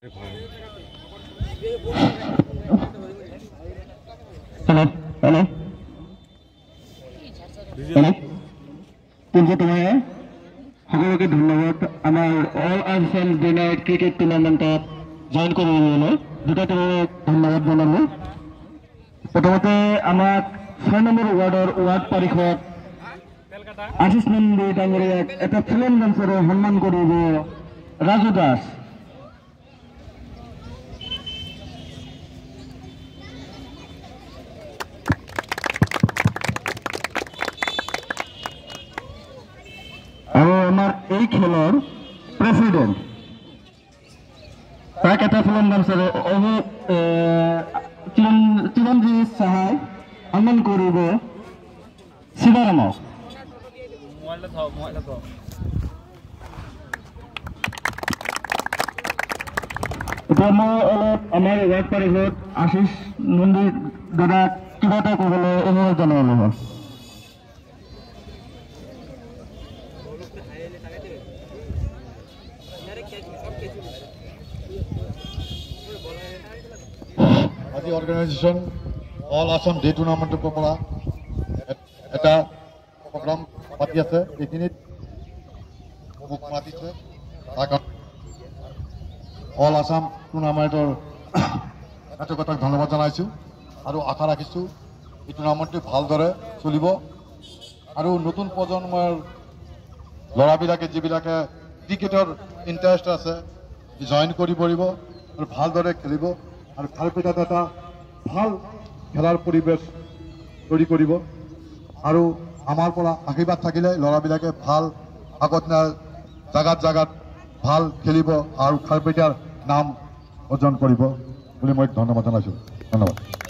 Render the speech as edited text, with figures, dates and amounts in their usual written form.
hello hello hello तुमको तुम्हें সকলকে ধন্যবাদ আমাৰ all Assam day night cricket টুৰ্নামেন্টত জয়েন কৰিবলৈ দুটা ধন্যবাদ জনালো প্ৰথমতে আমাক 6 নম্বৰ ৱাৰ্ড পৰিষদ আশিস নন্দী ডাঙৰীয়াক এটা ফিল্ম ডান্সৰে সন্মান কৰিব ৰাজু দাস আৰু আমাৰ এই খেলৰ প্ৰেসিডেন্ট তাক এটা ফিল্ম ডান্সৰে চিৰঞ্জীৱ সাহাই সন্মান কৰিব শিৱাৰামক এতিয়া মই অলপ আমাৰ ৱাৰ্ড পৰিষদ আশিস নন্দী দাদাক কিবা এটা ক'বলৈ অনুৰোধ জনালোঁ হ'ল আজি অৰ্গানাইজেশন অল আসাম ডে টুৰ্নামেন্টেৰ পৰা এটা প্ৰোগ্ৰাম পাতি আছে এইখিনিত মোক মাতিছে অল আসাম টুৰ্নামেন্টৰ এটকটাক ধন্যবাদ জানাইছো আৰু আশা ৰাখিছো এই টুৰ্নামেন্টটো ভালদৰে চলিব আৰু নতুন প্ৰজন্মৰ ল'ৰাবিলাকে যিবিলাকে ক্ৰিকেটৰ ইণ্টাৰেষ্ট আছে জয়েন কৰি পৰিব আৰু ভালদৰে খেলিব আৰু খালপেটাত এটা ভাল খেলাৰ পৰিৱেশ তৈৰি কৰিব আৰু আমাৰ পৰা আশীৰ্বাদ থাকিলে ল'ৰাবিলাকে ভাল আগত জাগাত ভাল খেলিব আৰু খালপেটাৰ নাম অৰ্জন কৰিব বুলি মই ধন্যবাদ জনাইছোঁ ধন্যবাদ